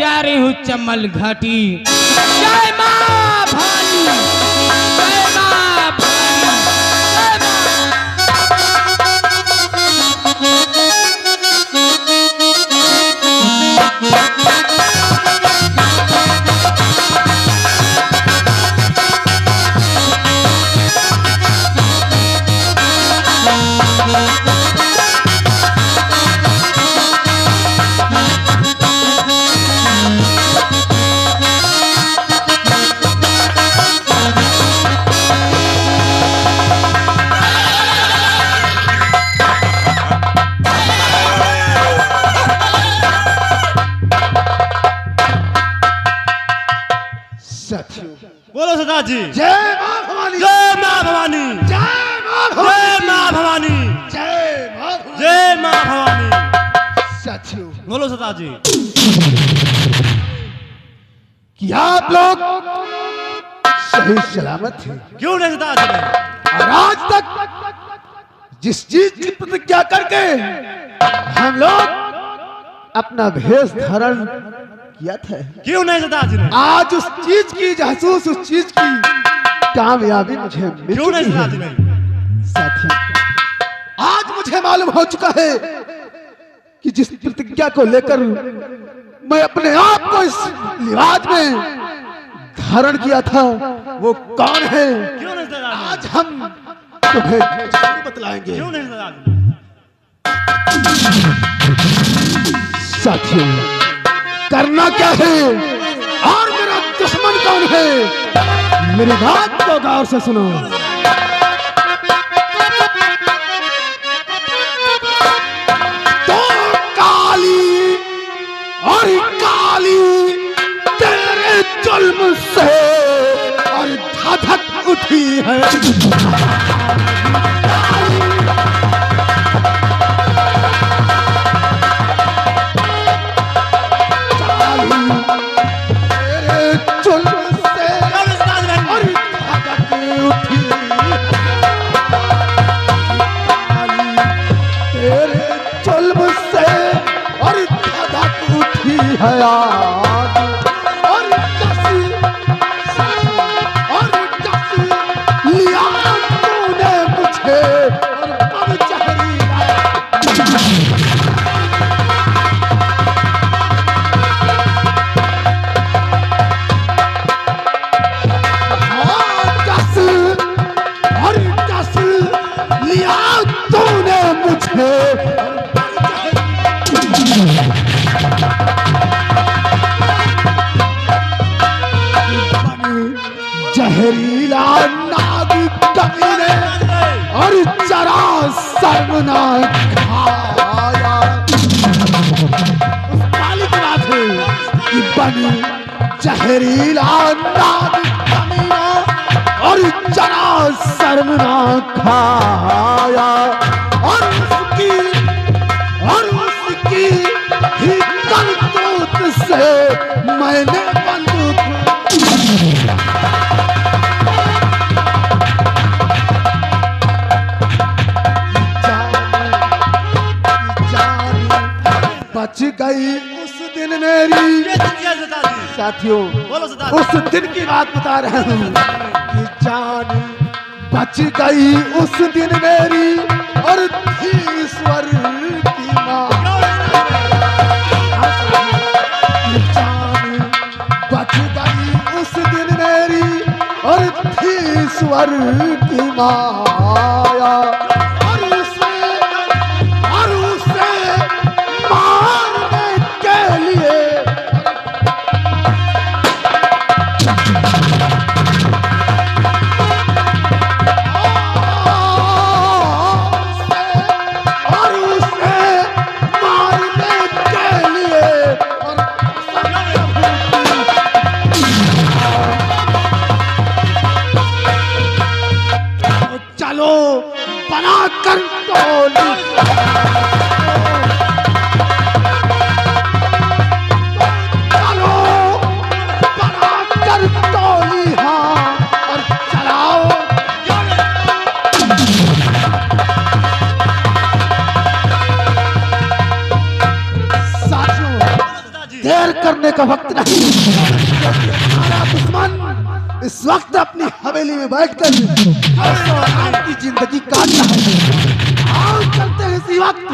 जा रही हूँ चमल घाटी। जय मां भवानी, जय मां भवानी, जय मां। बोलो सदा जी। जय मां भवानी, जय मां भवानी, जय मां जय भवानी, मां भवानी, जय मां भवानी, जय मां भवानी। साथियों, बोलो सदा जी कि आप लोग सही सलामत हैं। क्यों नहीं सदा जी ने? और आज तक जिस चीज की प्रतिज्ञा करके हम लोग अपना भेष धारण किया था, क्यों नहीं सदा जी ने? आज उस चीज की जासूस, उस चीज की कामयाबी मुझे मिल क्यों नहीं चुकी सदा जी है। ने? साथी, आज मुझे मालूम हो चुका है कि जिस प्रतिज्ञा को लेकर मैं अपने आप को इस लिबास में धारण किया था वो कौन है, क्यों नहीं सदा जी? आज हम तुम्हें जरूर बतलाएंगे। क्यों नहीं सदा जी? साथियों, करना क्या है और मेरा दुश्मन कौन है, मेरी बात को गौर से सुनो। तो काली और काली तेरे जुल्म से और धधक उठी है। जहरीला नाग कमीने और जरा शर्मना खाया। उस काली की बात है कि बनी जहरीला नाग कमीना और जरा शर्मना खाया। और उसकी ही करतूत से मैंने बंदूक बच गई उस दिन मेरी। साथियों, उस दिन की बात बता रहा हूँ कि जान बच गई उस दिन मेरी और थी ईश्वर की माँ। जान बच गई उस दिन मेरी और थी ईश्वर की माया। देर करने का वक्त नहीं। हमारा दुश्मन इस वक्त अपनी हवेली में बैठकर आपकी जिंदगी काटना है। आओ चलते हैं इसी वक्त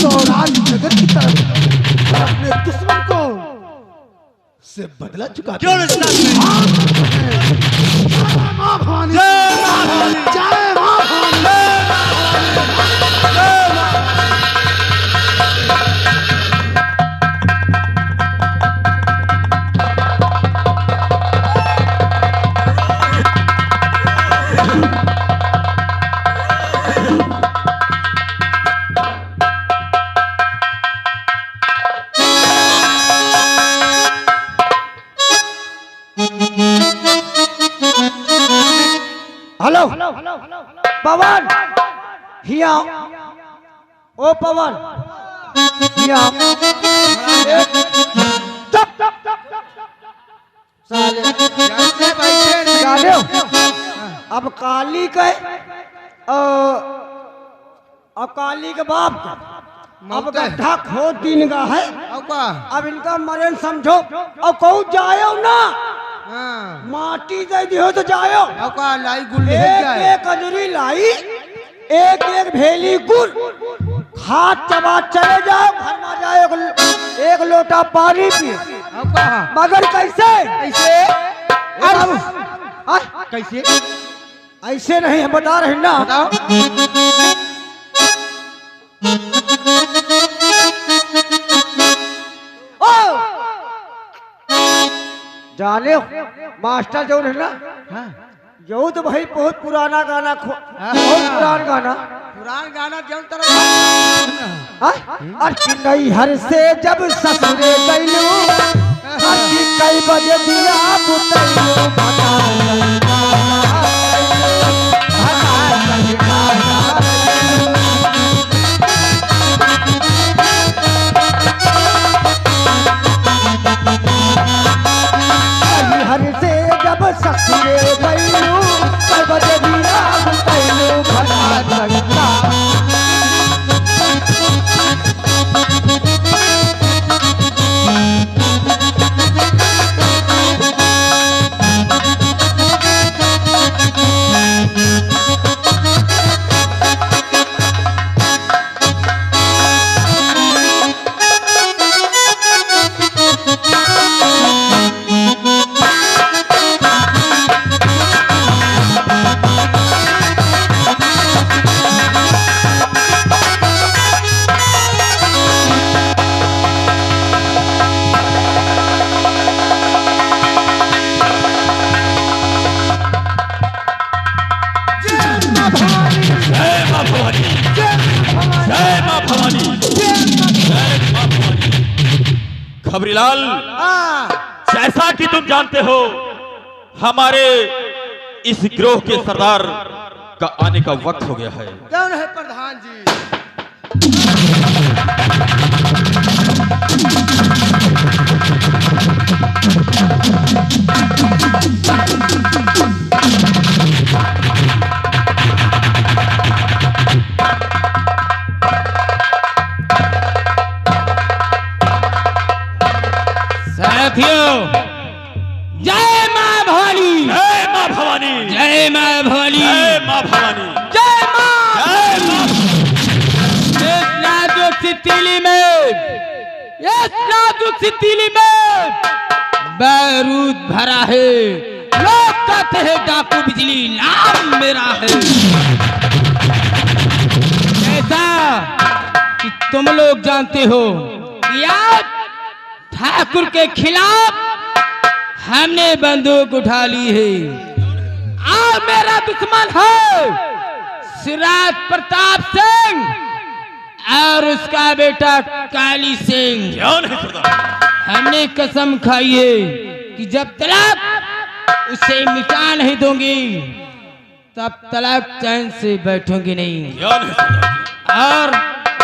सौराज नगर की तरफ और अपने दुश्मन को से बदला चुका। क्यों नहीं जय मां भवानी, मां भवानी, जय मां भवानी। हेलो पवन, हिया ओ पवन, हिया साले अब काली के अब काली के बाप का अब गड्ढा खोद दिन का है। अब इनका मरण समझो और कहूँ जायो ना माटी दे दियो तो जायो। एक एक अजरी लाई, एक एक भेली गुड़ हाथ चबा चले जाओ, घर में जाओ एक लोटा पानी पिए। मगर कैसे कैसे कैसे ऐसे नहीं हम बता रहे ना। जाने मास्टर जो है ना, जो तो भाई बहुत पुराना गाना बहुत पुरान गाना जो नहीं हर से जब ससुरे गईलू कई बजे दिया हर से जब ससुरे गईलू कई बजे दिया भला लगता। खबरीलाल, जैसा कि तुम जानते हो हमारे इस गिरोह के सरदार का आने का वक्त हो गया है। कौन है प्रधान जी? साथियों, जय मां भवानी, जय मां भवानी, जय मां भवानी, जय मां भवानी, जय मां। इस नाजुक सितीली में बारूद भरा है। लोग कहते हैं डाकू बिजली, नाम मेरा है। ऐसा कि तुम लोग जानते हो कि आज ठाकुर के खिलाफ हमने बंदूक उठा ली है और मेरा दुश्मन है सिराज प्रताप सिंह और उसका बेटा काली सिंह। हमने कसम खाई है कि जब तक उसे मिटा नहीं दूंगी तब तक चैन से बैठूंगी नहीं। और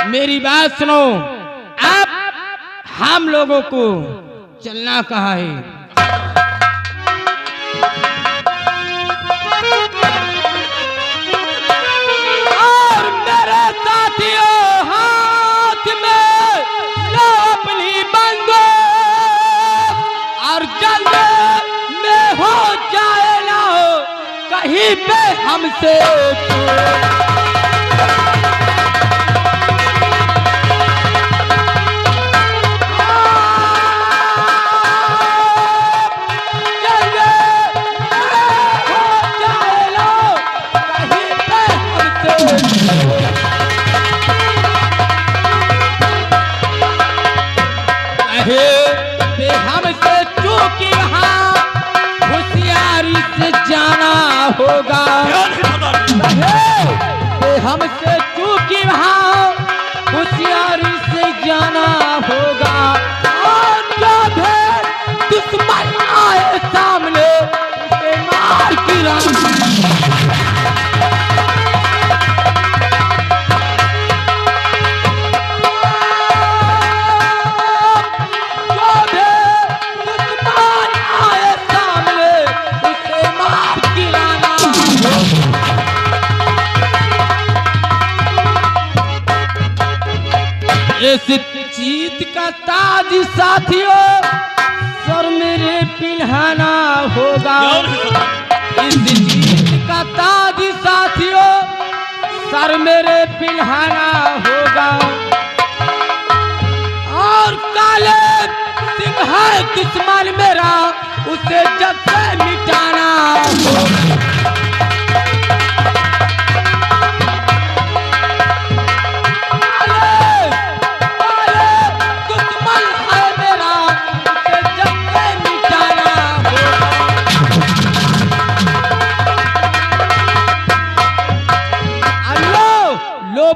मेरी बात सुनो, आप हम लोगों को चलना कहाँ है? और मेरे साथियों, हाथ में लो अपनी बंदूक चलने में हो जाए ना हो कहीं पे हमसे हमसे चूकी वहाँ होशियारी से जाना होगा। हमसे चूकी वहाँ होशियारी से जाना होगा। और जब दुश्मन आए सामने उसे मार गिराना। इस जीत का ताज साथियों सर मेरे पिन्हाना होगा। इस जीत का ताज साथियों सर मेरे पिन्हाना होगा। और काले सिंह है दुश्मन मेरा उसे जब से मिटाना होगा।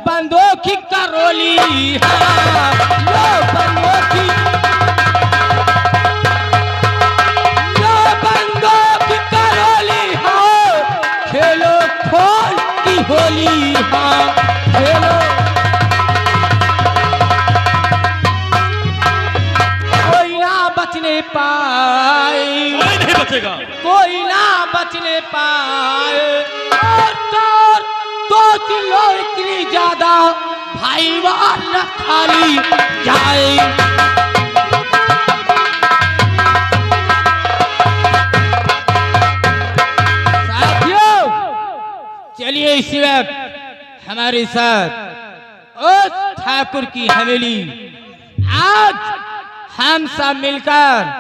बंदूक की करोली लो बंदूक की करोली खेलो खोल की होली खेलो। कोई ना बचने पाए कोई नहीं बचेगा। कोई ना बचने पाए। तो किलो इतनी ज्यादा भाई वार न खाली जाए। साथियों चलिए इस वक्त हमारे साथ उस ठाकुर की हवेली आज हम सब मिलकर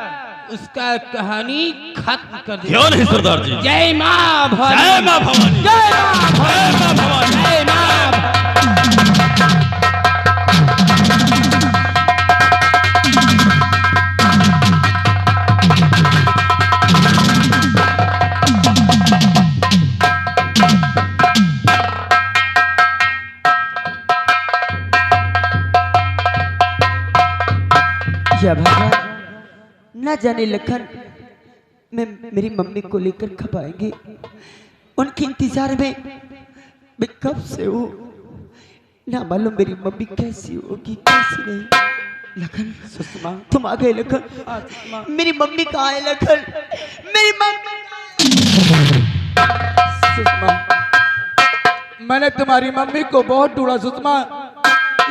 उसका कहानी खत्म कर दे। क्यों नहीं सरदार जी? जय मां भवानी। जय मां भवानी। जय मां भवानी। जय मां। या भगवान न जाने लखन मैं मेरी मम्मी को लेकर कब आएंगे। उनके इंतजार में मैं कब से हूँ। ना मालूम मेरी मम्मी कैसी होगी कैसी नहीं। लखन सुषमा तुम आ गए। लखन मेरी मम्मी कहाँ है? लखन मेरी मम्मी। सुषमा मैंने तुम्हारी मम्मी को बहुत ढूंढा सुषमा,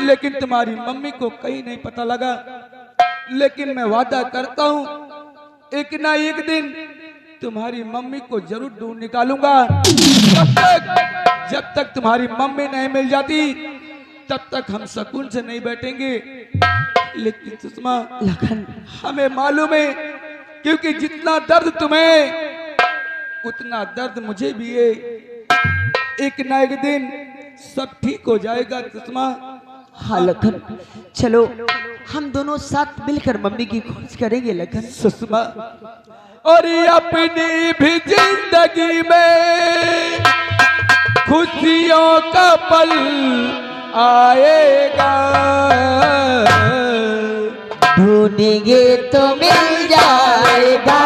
लेकिन तुम्हारी मम्मी को कहीं नहीं पता लगा। लेकिन मैं वादा करता हूँ एक ना एक दिन तुम्हारी मम्मी को जरूर ढूंढ निकालूंगा। जब तक तुम्हारी मम्मी नहीं मिल जाती तब तक हम सुकून से नहीं बैठेंगे। लेकिन सुषमा लखन हमें मालूम है, क्योंकि जितना दर्द तुम्हें उतना दर्द मुझे भी है। एक ना एक दिन सब ठीक हो जाएगा सुषमा। हाँ लखन चलो हम दोनों साथ मिलकर मम्मी की खोज करेंगे। लखन सुषमा और अपनी भी जिंदगी में खुशियों का पल आएगा। ढूंढेंगे तो मिल जाएगा।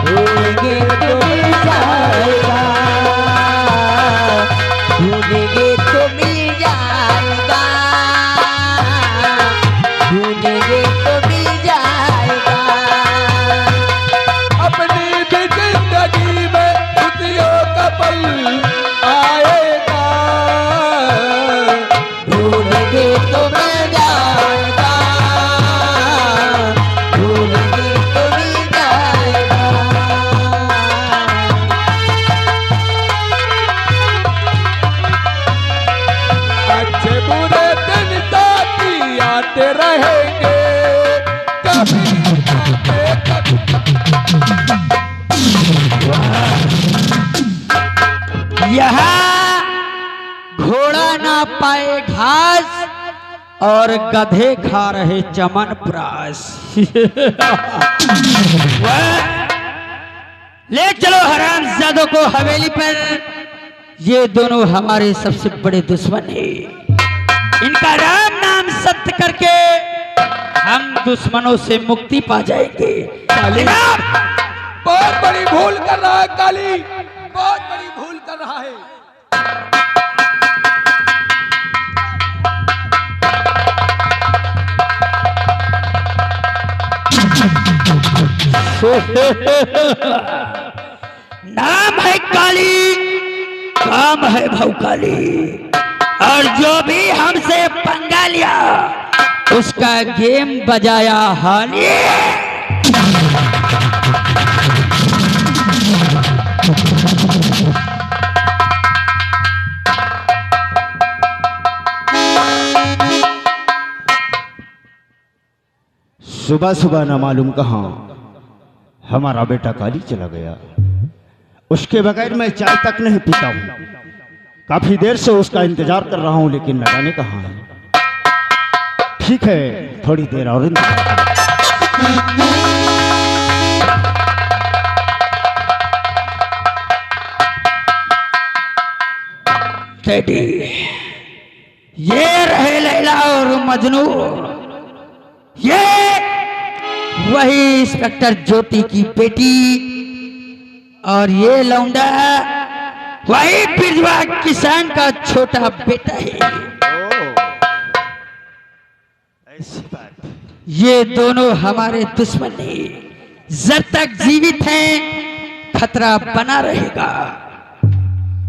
ढूंढेंगे तो मिल जाएगा। ढूंढेंगे तो मिल जाएगा। ढूंढेंगे तो मिल जाएगा। अपनी भी जिंदगी में खुशियों का पल आएगा। ढूंढेंगे तो मिल जाएगा। रहेंगे कभी यहाँ घोड़ा ना पाए घास और गधे खा रहे चमनप्राश। ले चलो हरामजादों को हवेली पर। ये दोनों हमारे सबसे बड़े दुश्मन हैं। इनका राम नाम सत्य करके हम दुश्मनों से मुक्ति पा जाएंगे। काली बहुत बड़ी भूल कर रहा है, काली बहुत बड़ी भूल कर रहा है। नाम है काली, काम है भौकाली, और जो भी हमसे पंगा लिया उसका गेम बजाया हानि। सुबह सुबह न मालूम कहाँ हमारा बेटा काली चला गया। उसके बगैर मैं चाय तक नहीं पीता हूँ। काफी देर से उसका इंतजार कर रहा हूँ, लेकिन न जाने कहाँ है। ठीक है, थोड़ी देर और इंतजार। टेडी, ये रहे लैला और मजनू। ये वही इंस्पेक्टर ज्योति की बेटी, और ये लौंडा वही बिरजवा किसान का छोटा बेटा है। ऐसी बात। ये दोनों हमारे दुश्मन हैं। जब तक जीवित हैं खतरा बना रहेगा।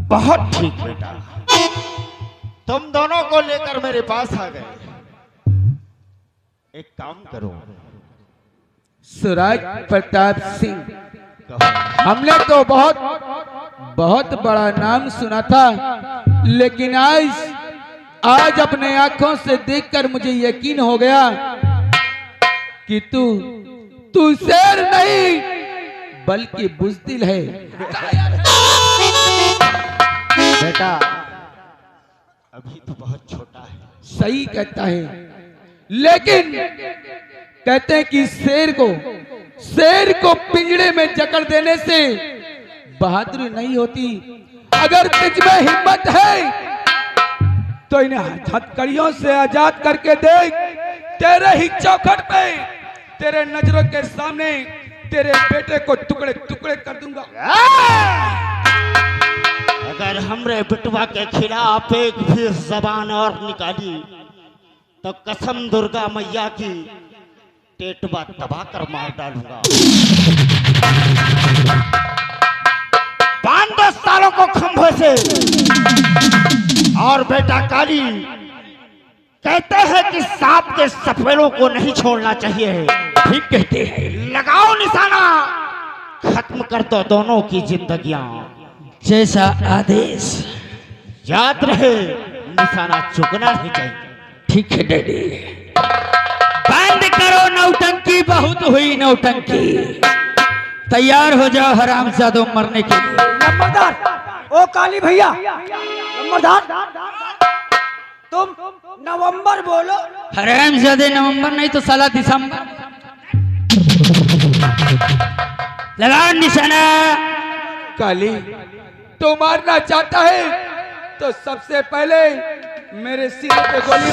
बहुत ठीक बेटा, तुम दोनों को लेकर मेरे पास आ गए। एक काम करो। सूरज प्रताप सिंह, हमने तो बहुत बड़ा नाम सुना था, लेकिन आज अपने आंखों से देखकर मुझे यकीन हो गया कि तू शेर नहीं बल्कि बुज़दिल है। बेटा अभी तो बहुत छोटा है। सही कहता है, लेकिन कहते हैं कि शेर को पिंजड़े में जकड़ देने से बहादुरी नहीं होती। अगर तुझ में हिम्मत है तो इन्हें हथकड़ियों से आजाद करके देख। तेरे ही चौखट पे, तेरे नजरों के सामने तेरे बेटे को टुकड़े टुकड़े कर दूंगा। अगर हमरे बिटवा के खिलाफ एक भी जबान और निकाली तो कसम दुर्गा मैया की टेटवा दबा कर मार डालूंगा। 5-10 सालों को खंभे से। और बेटा काली, कहते हैं कि सांप के सफेरों को नहीं छोड़ना चाहिए। ठीक कहते हैं। लगाओ निशाना, खत्म कर दो दोनों की जिंदगियां। जैसा आदेश। याद रहे, निशाना चुकना नहीं चाहिए। ठीक है डैडी। बंद करो नौटंकी, बहुत हुई नौटंकी। तैयार हो जाओ हरामजादों मरने के लिए। नंबरदार, ओ काली भैया, नंबरदार, तुम नवंबर बोलो। हरामजादे नवंबर नहीं तो साला दिसंबर। लगाओ निशाना। काली, तो मारना चाहता है तो सबसे पहले मेरे सीने पे गोली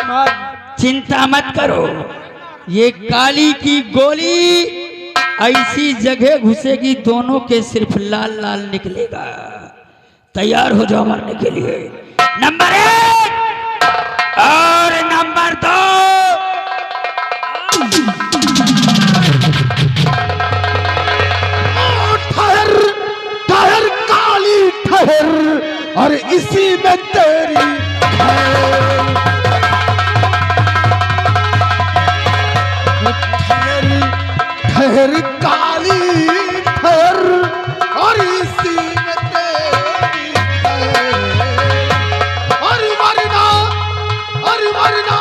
मार। चिंता मत करो, ये काली की गोली ऐसी जगह घुसेगी दोनों के सिर्फ लाल लाल निकलेगा। तैयार हो जाओ मरने के लिए। नंबर 1 और नंबर 2। ठहर काली ठहर, और इसी में तेरी ठहर काली ठहर, और इसी में तेरी और मरना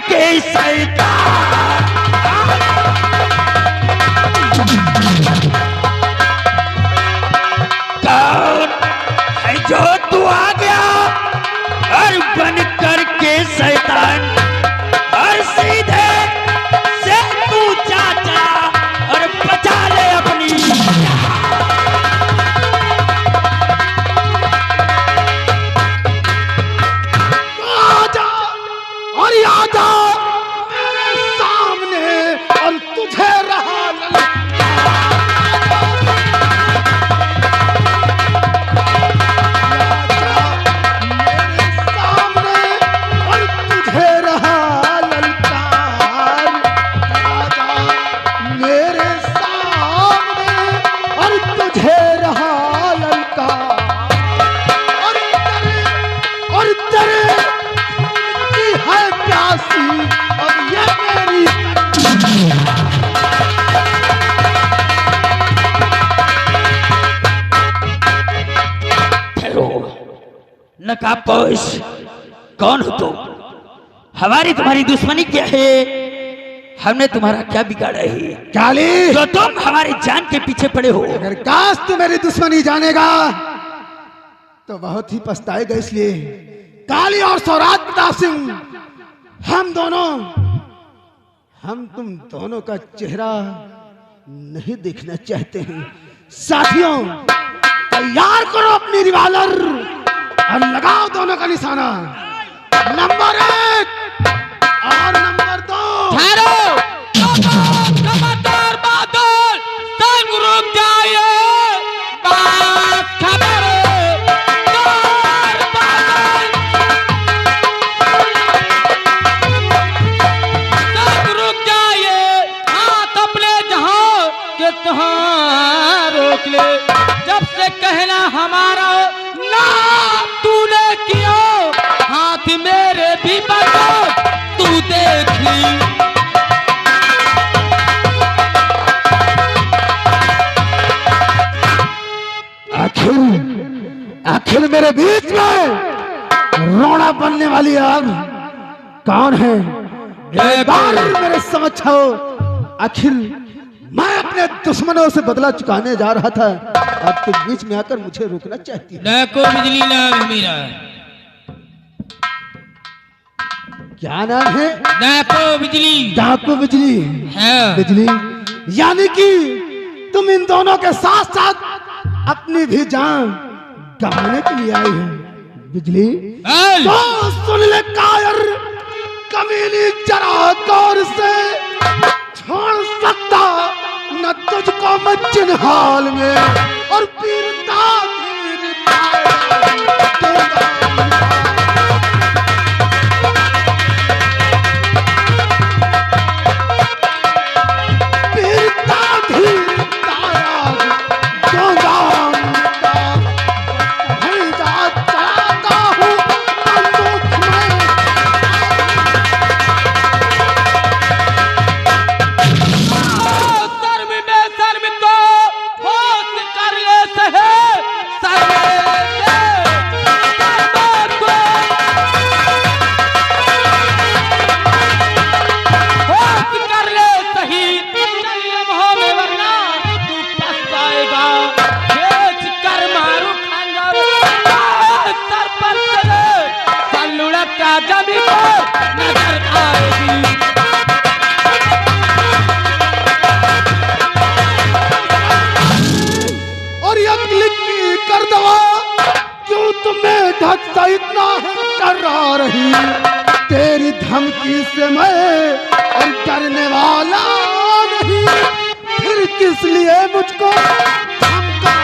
के शैतान। कौन है जो तू आ गया और बन कर के शैतान, और सीधे से तू चाचा और बचा ले अपनी। आजा और आजा मेरे सामने और तुझे रहा नकाबपोश, कौन हो तुम? हमारी तुम्हारी दुश्मनी क्या है? हमने तुम्हारा क्या बिगाड़ा है काली? जो तुम हमारी जान के पीछे पड़े हो। अगर काश तू मेरी दुश्मनी जानेगा तो बहुत ही पछताएगा। इसलिए काली और सौराज प्रताप सिंह, हम तुम दोनों का चेहरा नहीं देखना चाहते हैं। साथियों, तैयार करो अपनी रिवाल्वर और लगाओ दोनों का निशाना। नंबर 1 और नंबर 2। ठहरो, कमांडर बहादुर, संग रुक जाइए। बात खबर संग रुक जाइए। हाथ अपने जहां के तहां रोक ले। जब से कहना हमारा ना तूने किया, हाथ मेरे भी बंद तू देख ली। आखिर मेरे बीच में रोना बनने वाली अब कौन है? एक बार मेरे समझ आओ। आखिर मैं अपने दुश्मनों से बदला चुकाने जा रहा था, अब तुम बीच में आकर मुझे रोकना चाहती हो। डाको बिजली नाम है मेरा। क्या नाम है? डाको बिजली। डाको बिजली हाँ। बिजली, यानी कि तुम इन दोनों के साथ साथ अपनी भी जान गंवाने के लिए आई है। बिजली तो सुन ले कायर, कमीनी जरा गौर से, छोड़ सकता न तुझको मैं चिन्हाल में, और पीरता इतना डरा रही तेरी धमकी से मैं और डरने वाला नहीं, फिर किस लिए मुझको धमका?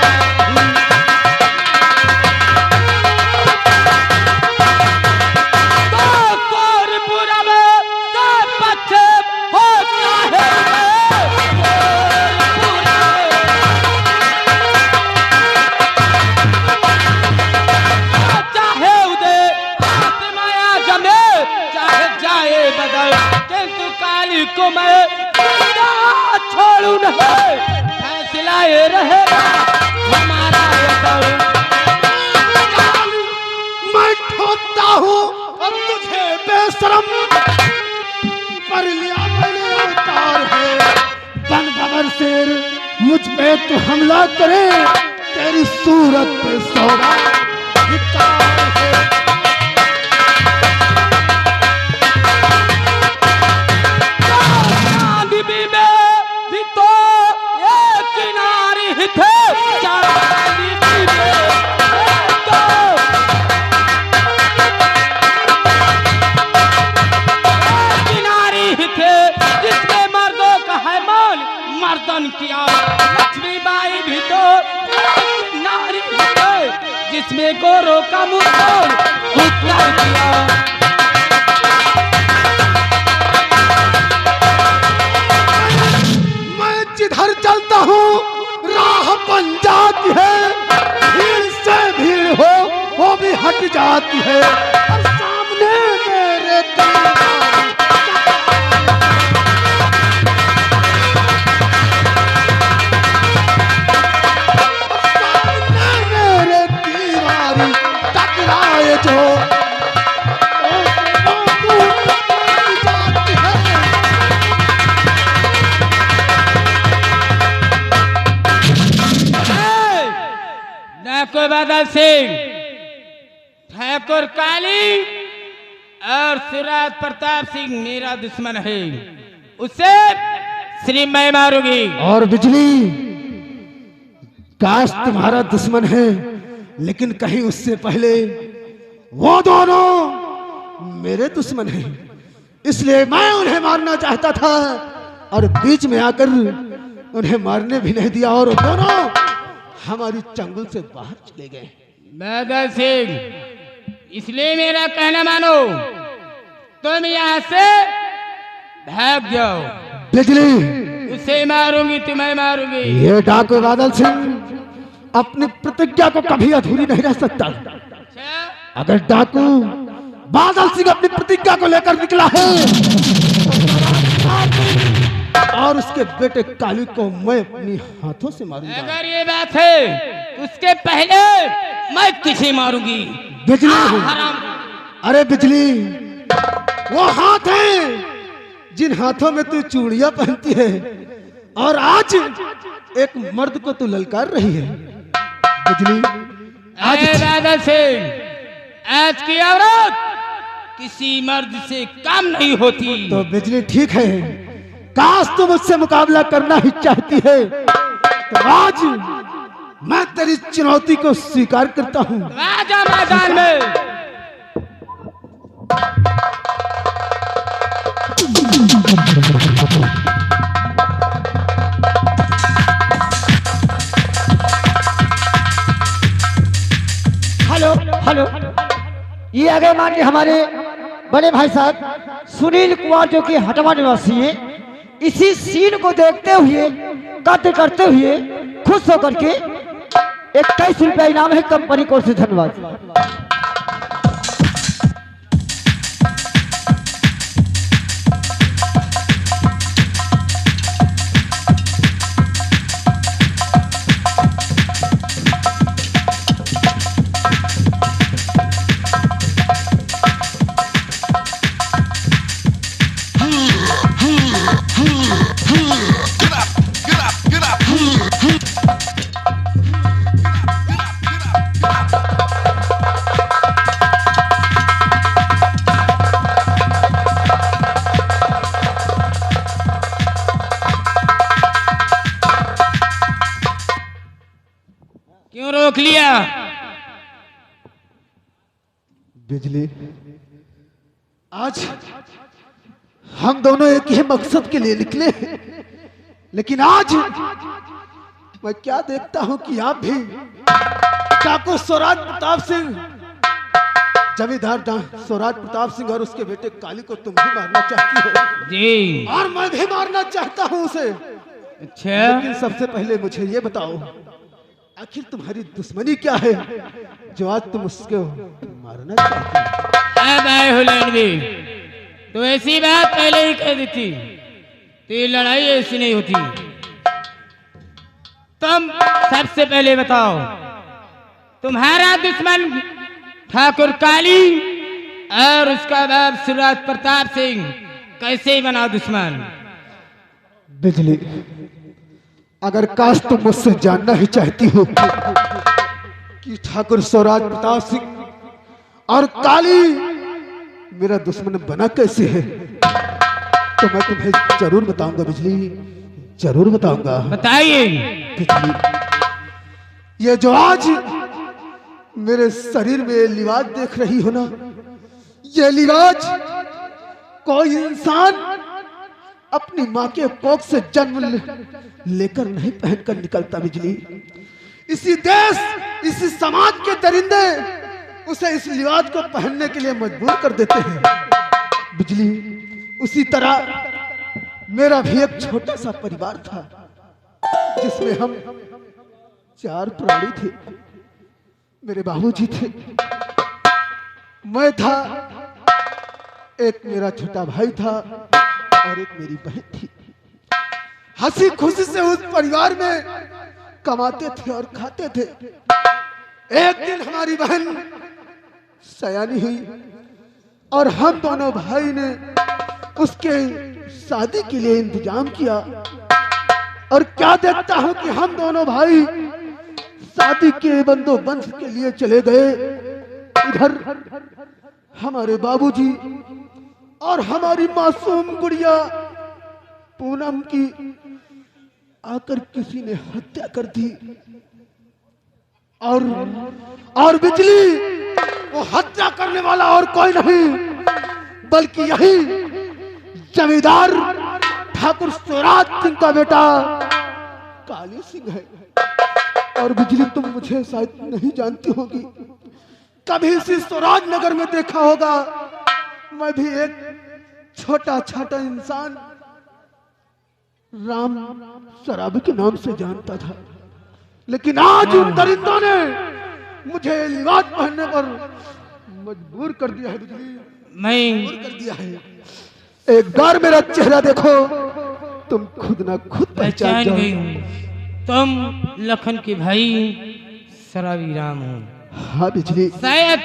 को मैं छोड़ू नहीं, फैसला ये रहेगा हमारा। मैं ठोकता हूँ और तुझे बेशरम वतन किया। लक्ष्मीबाई भी तो नारी है, जिसमें गोरों का मुद्दों उत्तर किया। मैं जिधर चलता हूँ राह बन जाती है, भीड़ से भीड़ हो वो भी हट जाती है, और सामने मेरे दीवारी टकराए जो ठाकुर बादल सिंह, ठाकुर काली और सिराज प्रताप सिंह मेरा दुश्मन है, उसे सिर्फ मैं मारूंगी। और बिजली काश तुम्हारा दुश्मन है, लेकिन कहीं उससे पहले वो दोनों मेरे दुश्मन हैं, इसलिए मैं उन्हें मारना चाहता था और बीच में आकर उन्हें मारने भी नहीं दिया और दोनों हमारी चंगुल से बाहर चले गए। बादल सिंह, इसलिए मेरा कहना मानो, तुम यहाँ से भाग जाओ। बिजली, उसे मारूंगी, तुम्हें मारूंगी। ये डाकू बादल सिंह अपनी प्रतिज्ञा को कभी अधूरी नहीं रह सकता। अगर डाकू बादल सिंह अपनी प्रतिज्ञा को लेकर निकला है और उसके बेटे काली को मैं अपनी हाथों से मारूंगा। अगर ये बात है, उसके पहले मैं तुझे मारूंगी। बिजली, अरे बिजली, वो हाथ है जिन हाथों में तू चूड़ियां पहनती है और आज एक मर्द को तू ललकार रही है। बिजली, अरे बादल सिंह, आज की औरत किसी मर्द से कम नहीं होती। तो बिजली ठीक है, काश तुम मुझसे मुकाबला करना ही चाहती है तो आज मैं तेरी चुनौती को स्वीकार करता हूँ। राजा मैदान में। हेलो हेलो, ये आगे मानिए हमारे बड़े भाई साहब सुनील कुमार जो कि हटवा निवासी है। इसी सीन को देखते हुए, कट करते हुए खुश होकर के 21 रुपया इनाम है कंपनी को से। धन्यवाद। क्यों रोक लिया? बिजली, आज हम दोनों एक ही मकसद के लिए निकले हैं, लेकिन आज मैं क्या देखता हूं कि आप भी डाकू स्वराज प्रताप सिंह, जमींदार स्वराज प्रताप सिंह और उसके बेटे काली को तुम भी मारना चाहती हो। जी। और मैं भी मारना चाहता हूं उसे। अच्छा, लेकिन सबसे पहले मुझे ये बताओ, आखिर तुम्हारी दुश्मनी क्या है जो आज तुम उसको मारना चाहती हो? अब आए हो लड़ने, तो ऐसी बात पहले ही कह देती तो ये लड़ाई ऐसी नहीं होती। तुम सबसे पहले बताओ, तुम्हारा दुश्मन ठाकुर काली और उसका बाप सूरज प्रताप सिंह कैसे बना दुश्मन? बिजली, अगर काश तुम मुझसे जानना ही चाहती हो कि ठाकुर स्वराज प्रताप सिंह और काली मेरा दुश्मन बना कैसे है, तो मैं तुम्हें जरूर बताऊंगा बिजली, जरूर बताऊंगा। बताइए। बिजली, ये जो आज मेरे शरीर में लिबास देख रही हो ना, ये लिबास कोई इंसान अपनी माँ के कोख से जन्म लेकर नहीं पहनकर निकलता बिजली। इसी देश, इसी समाज के दरिंदे उसे इस लिबास को पहनने के लिए मजबूर कर देते हैं बिजली। उसी तरह मेरा भी एक छोटा सा परिवार था जिसमें हम 4 प्राणी थे। मेरे बाबूजी थे, मैं था, एक मेरा छोटा भाई था और एक मेरी बहन थी। हंसी खुशी से उस परिवार में कमाते थे और खाते थे। एक दिन हमारी बहन सयानी हुई और हम दोनों भाई ने उसके शादी के लिए इंतजाम किया। और क्या देखता हूं कि हम दोनों भाई शादी के बंदोबस्त के लिए चले गए। इधर हमारे बाबूजी और हमारी मासूम गुड़िया पूनम की आकर किसी ने हत्या कर दी। और बिजली, वो हत्या करने वाला और कोई नहीं बल्कि यही जमींदार ठाकुर स्वराज सिंह का बेटा काली सिंह है। और बिजली, तुम मुझे शायद नहीं जानती होगी, कभी इसी स्वराज नगर में देखा होगा। मैं भी एक छोटा छोटा इंसान राम शराबी के नाम से जानता था, लेकिन आज उन दरिंदों ने मुझे लिबास पहनने पर मजबूर कर दिया है बिजली, मजबूर कर दिया है। एक बार मेरा चेहरा देखो, तुम खुद ना खुद पहचान गई हूँ। तुम लखन के भाई शराबी राम हो। हाँ बिजली, शायद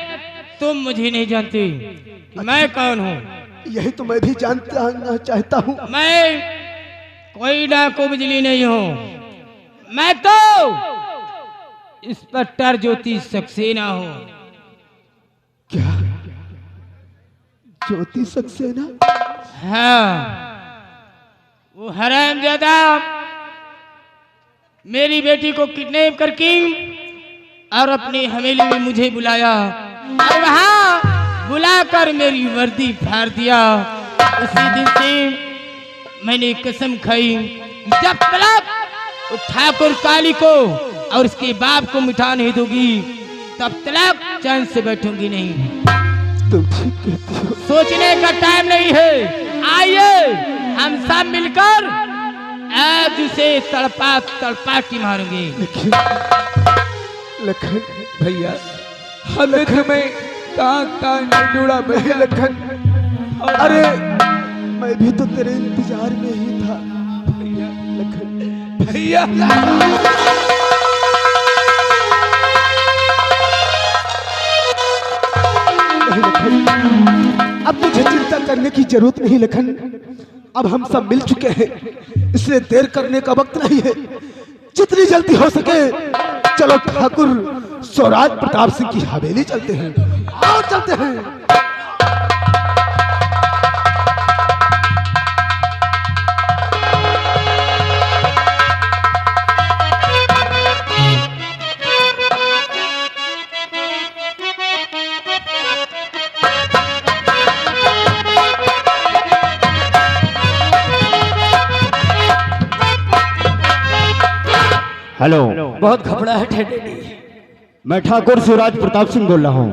तुम मुझे नहीं जानते कि मैं कौन हूँ। यही तो मैं भी जानना चाहता हूँ। मैं कोई डाकू बिजली नहीं हूँ, मैं तो इंस्पेक्टर ज्योति सक्सेना हूँ। क्या ज्योति सक्सेना? हाँ, वो हरामजादा मेरी बेटी को किडनैप करके और अपनी हवेली में मुझे बुलाया और वहां बुलाकर मेरी वर्दी फाड़ दिया। उसी दिन से मैंने कसम खाई, जब तक ठाकुर काली को और उसके बाप को मिटा नहीं दूंगी तब तक चैन से बैठूंगी नहीं। तुम ठीक कहती हो। सोचने का टाइम नहीं है, आइए हम सब मिलकर आज उसे तड़पा तड़पा के मारेंगे। लखन भैया, हमें तुम्हें कहाँ नहीं ढूंढा भैया। लखन, अरे मैं भी तो तेरे इंतजार में ही था भैया। लखन भैया, अब मुझे चिंता करने की जरूरत नहीं लखन। अब हम सब मिल चुके हैं, इसलिए देर करने का वक्त नहीं है। जितनी जल्दी हो सके चलो ठाकुर स्वराज प्रताप सिंह की हवेली चलते हैं। आओ चलते हैं। हेलो, बहुत घबराहट है डैडी। मैं ठाकुर शिवराज प्रताप सिंह बोल रहा हूँ।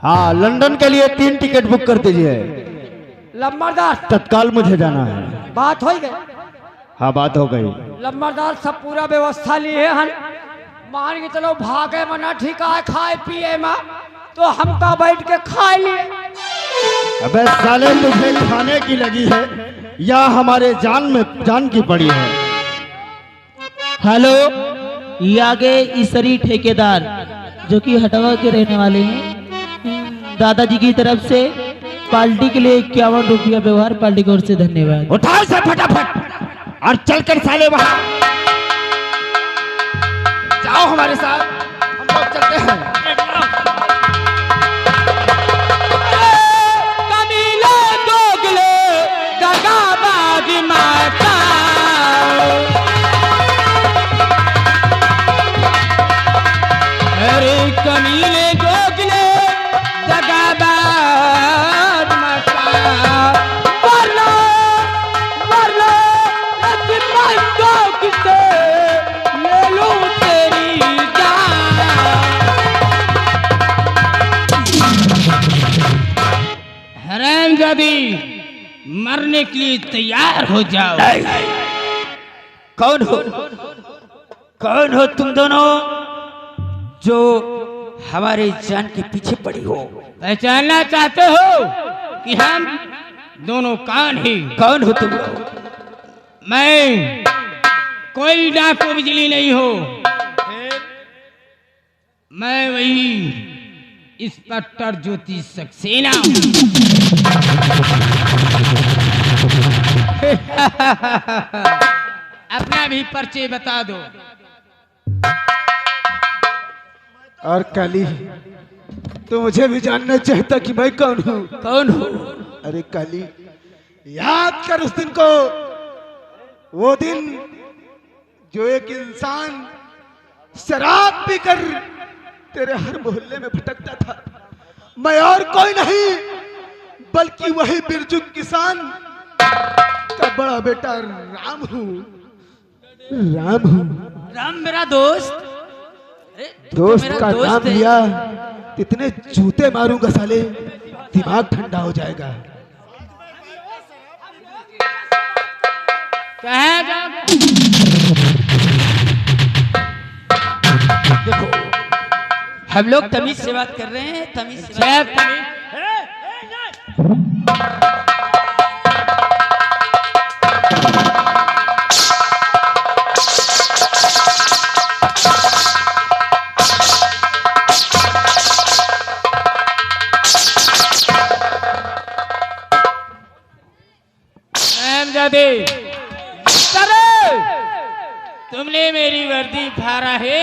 हाँ, लंदन के लिए 3 टिकट बुक कर दीजिए। लम्बरदार, तत्काल मुझे जाना है। बात हो गई? हाँ, बात हो गई। लम्बरदार, सब पूरा व्यवस्था लिए हन। मान के चलो भागे मना ठीक है, खाए पिए में तो हम तो बैठ के खा लिए। अबे साले, तुझे खाने की लगी है या हमारे जान की पड़ी है? हेलो, ये आगे ईसरी ठेकेदार जो कि हटवा के रहने वाले हैं। दादाजी की तरफ से पार्टी के लिए 51 रुपया व्यवहार, पार्टी की ओर से धन्यवाद। उठाओ से फटाफट और चलकर साले वहां जाओ हमारे साथ, हम लोग चलते हैं। कमीले दोगले दगाबाज माता, अरे कमीले दोगले दगाबाज माता, वरना मरने के लिए तैयार हो जाओ। कौन हो? कौन हो तुम दोनों जो हमारे जान के पीछे पड़ी हो? पहचानना चाहते हो कि हम दोनों कौन हैं? कौन हो तुम लोग? मैं कोई डाकू बिजली नहीं हो, मैं वही इंस्पेक्टर ज्योति सक्सेना हूं। अपना भी परिचय बता दो। और काली, तो मुझे भी जानना चाहता कि मैं कौन हूँ? कौन हो? अरे काली, याद कर उस दिन को, वो दिन जो एक इंसान शराब पीकर तेरे हर मोहल्ले में भटकता था। मैं और कोई नहीं बल्कि वही बिरजू किसान का बड़ा बेटा राम हूँ। राम हूँ। राम मेरा दोस्त? अरे, तू तो दोस्त मेरा का दोस्त नाम है। लिया, इतने जूते मारूंगा साले, दिमाग ठंडा हो जाएगा। कहाँ जाओगे? देखो, हम लोग तमीज से बात कर रहे हैं, तमीज से बात कर रहे हैं। तुमने मेरी वर्दी फाड़ा है,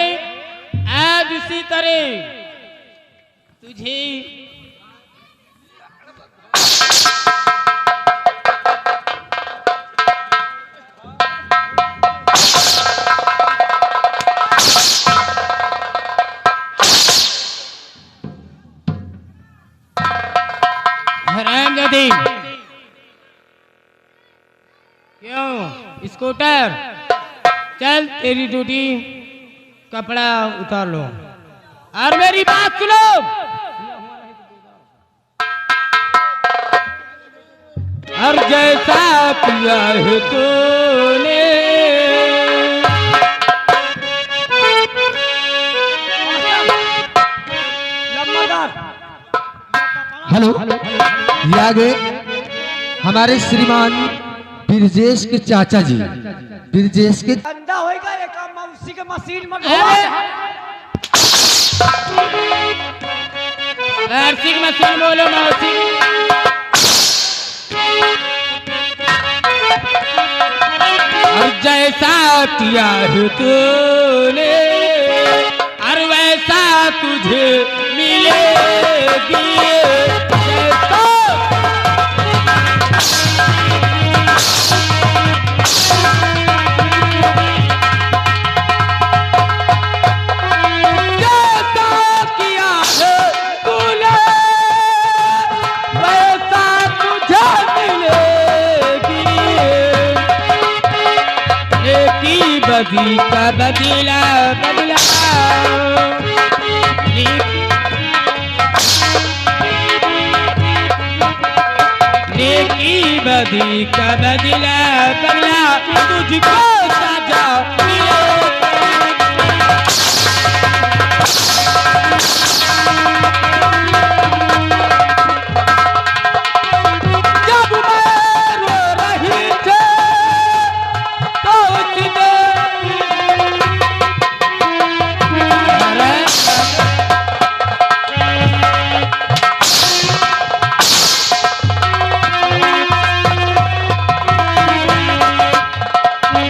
आज उसी तरह तुझे हरामजादी। क्यों स्कूटर, चल तेरी ड्यूटी, कपड़ा उतार लो और मेरी बात सुनो। और जैसा किया है तूने, हेलो, ये आगे हमारे श्रीमान ब्रिजेश के चाचा जी, ब्रिजेश के धंधा होएगा एक मौसी के मशीन में वार्षिक मशीन बोलो मौसी। और जैसा किया है तूने और वैसा तुझे मिलेगी। बदी का बदला बदला, नेकी बदी का बदला बदला, तुझको सजा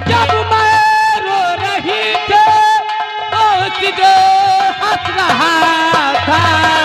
जब मैं रो रही थी तो हंस रहा था।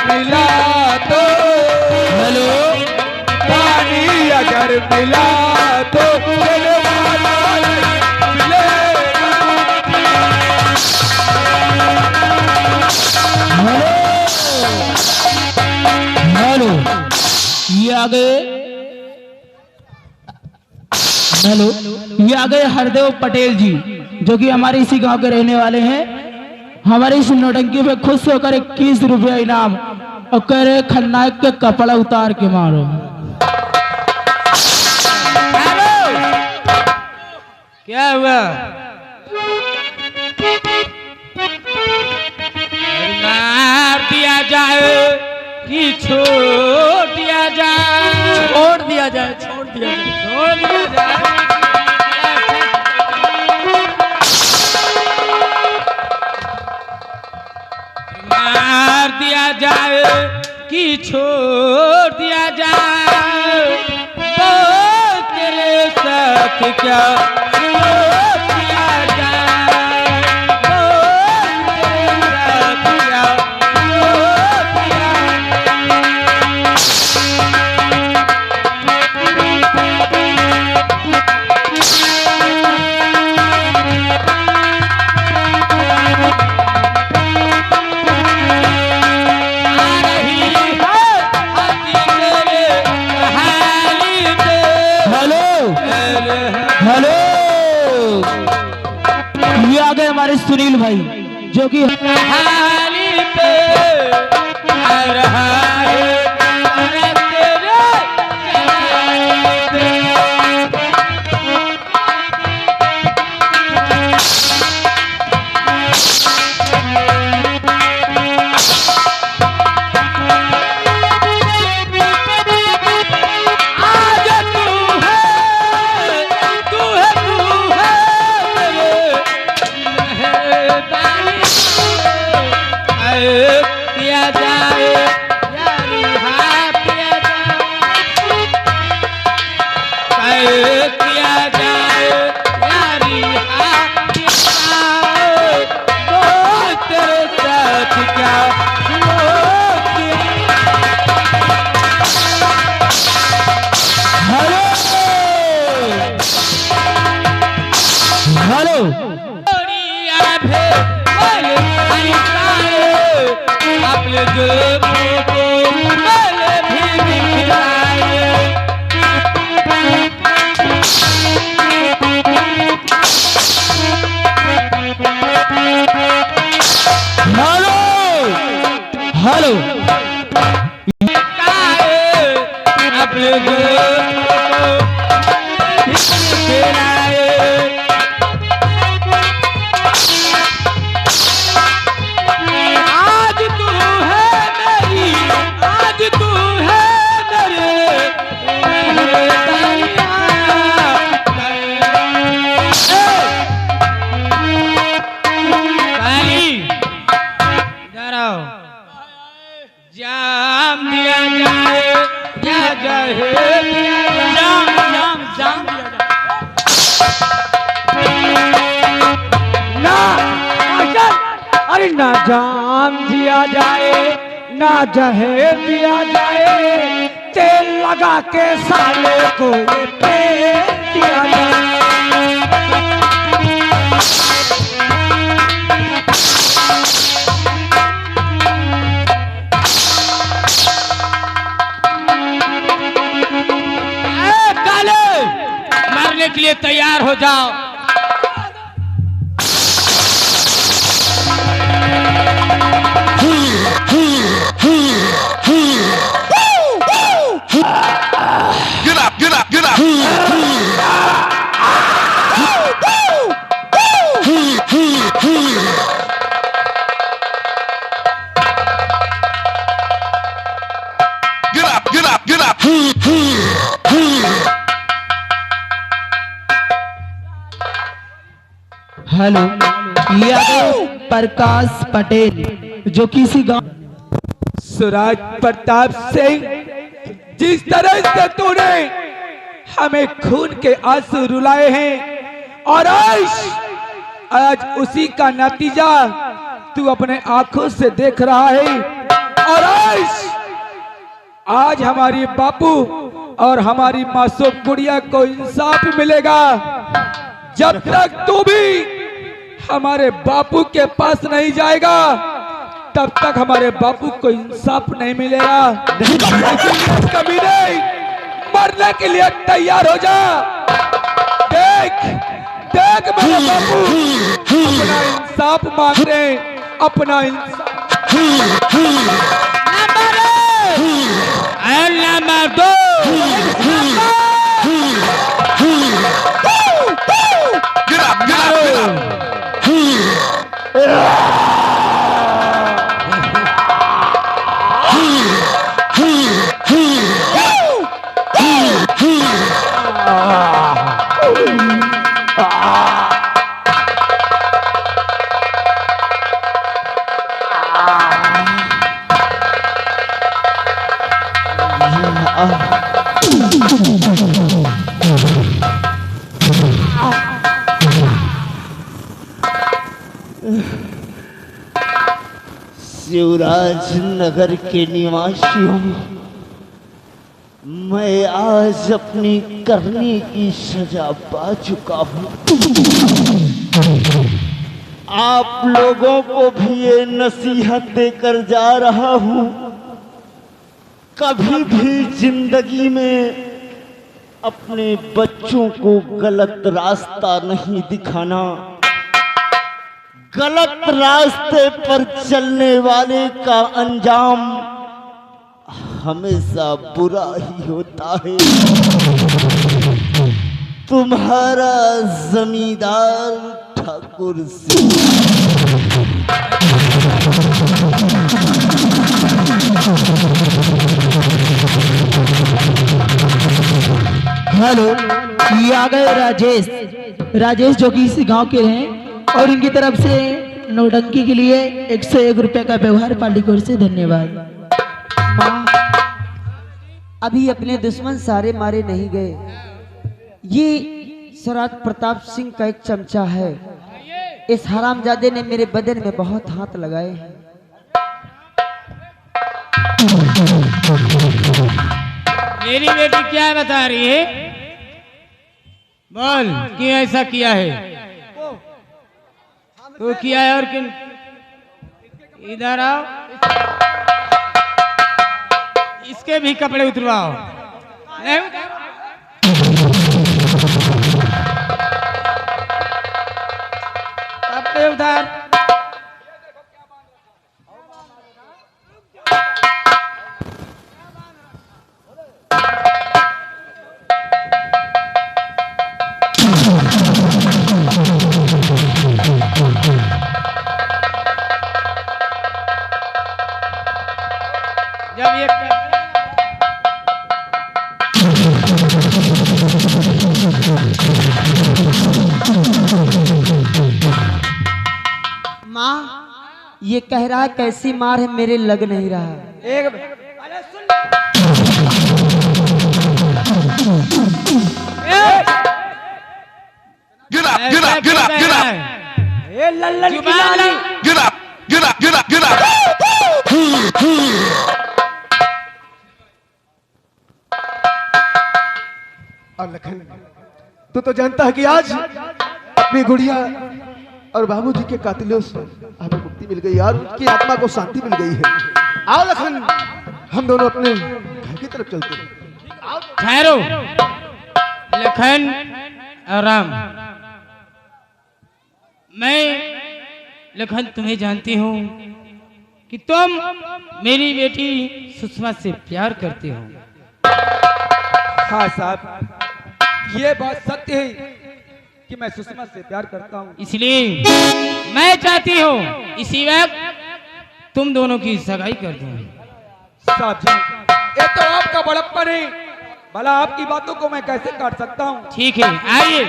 मिला तो हेलो पानी अगर मिला तो दिल वाला मिलेगा। हेलो ये आ गए। हेलो ये आ गए हरदेव पटेल जी, जो कि हमारे इसी गांव के रहने वाले हैं। हमारे इस नौटंकी पे खुश होकर 21 रुपया इनाम और कह रहे खलनायक के कपड़ा उतार के मारो। क्या हुआ? मार दिया जाए कि छोड़ दिया जाए? छोड़ दिया जाए, छोड़ दिया जाए। छोड़ दिया जाए। मार दिया जाए कि छोड़ दिया जाए? तो तेरे साथ क्या छोड़ दिया जाए? तो तेरे साथ क्या छोड़ दिया हेलो ये आ गए हमारे सुनील भाई, जो कि हाली पे आ रहा है अरे तेरे चेहरे पे। आज तू है पिया जाए यारी, हाँ पिया जाए, पिया जाए यारी, हाँ पिया जाए। तो तेरे साथ क्या हेलो अपने जुल्फों को गले भी बिखराए। हेलो अपने जुल्फों को गले भी बिखराए। आज तू है मेरी, आज तू है मेरे दरिया। काली इधर आओ। जाम दिया जाए या जहे दिया जाए? जाम जाम जाम दिया जाए। अरे ना जाम दिया जाए ना जहर दिया जाए, तेल लगा के साले को ये तेल दिया जाए। काले मारने के लिए तैयार हो जाओ। Get up, get up, get up. Get up, get up, get up. Hello ये आ गए प्रकाश पटेल, जो कि इसी गांव स्वराज प्रताप सिंह, जिस तरह से तूने हमें खून के आंसू रुलाए हैं और आज उसी का नतीजा तू अपने आंखों से देख रहा है। और आज हमारी बापू और हमारी मासूम गुड़िया को इंसाफ मिलेगा। जब तक तू भी हमारे बापू के पास नहीं जाएगा तब तक हमारे बापू को इंसाफ नहीं मिलेगा। कभी नहीं, मरने के लिए तैयार हो जा। देख देख मेरे बापू अपना इंसाफ मांग रहे, अपना इंसाफ। नंबर 2 शिवराज नगर के निवासियों, मैं आज अपनी करने की सजा पा चुका हूं। आप लोगों को भी ये नसीहत देकर जा रहा हूं, कभी भी जिंदगी में अपने बच्चों को गलत रास्ता नहीं दिखाना। गलत रास्ते पर चलने वाले का अंजाम हमेशा बुरा ही होता है। तुम्हारा जमींदार ठाकुर सिंह। हेलो, ये आ गए राजेश जो कि इसी गांव के हैं और इनकी तरफ से नौटंकी के लिए 101 रुपए का व्यवहार पार्टी की ओर से धन्यवाद। माँ, अभी अपने दुश्मन सारे मारे नहीं गए। ये सराज प्रताप सिंह का एक चमचा है। इस हरामजादे ने मेरे बदन में बहुत हाथ लगाए हैं। मेरी बेटी क्या बता रही है? बोल, क्यों ऐसा किया है? तो किया है और किन? इधर आओ, इसके भी कपड़े उतरवाओ। कपड़े उतार। जब ये माँ, ये कह रहा है कैसी मार है, मेरे लग नहीं रहा। एक अरे सुन ये लल्लन की लाली। और लखन, तू तो जानता है कि आज अपनी गुड़िया और बाबूजी के कातिलों से हमें मुक्ति मिल गई यार, उनकी आत्मा को शांति मिल गई है। आओ लखन, हम दोनों अपने घर की तरफ चलते हैं। ठहरो लखन और राम। मैं लखन तुम्हें जानती हूँ कि तुम मेरी बेटी सुषमा से प्यार करते हो। हाँ साहब, ये बात सत्य है कि मैं सुषमा से प्यार करता हूँ। इसलिए मैं चाहती हूँ इसी वक्त तुम दोनों की सगाई कर दूं। साहब जी, ये तो आपका बड़प्पन है, भला आपकी बातों को मैं कैसे काट सकता हूँ? ठीक है, आइए।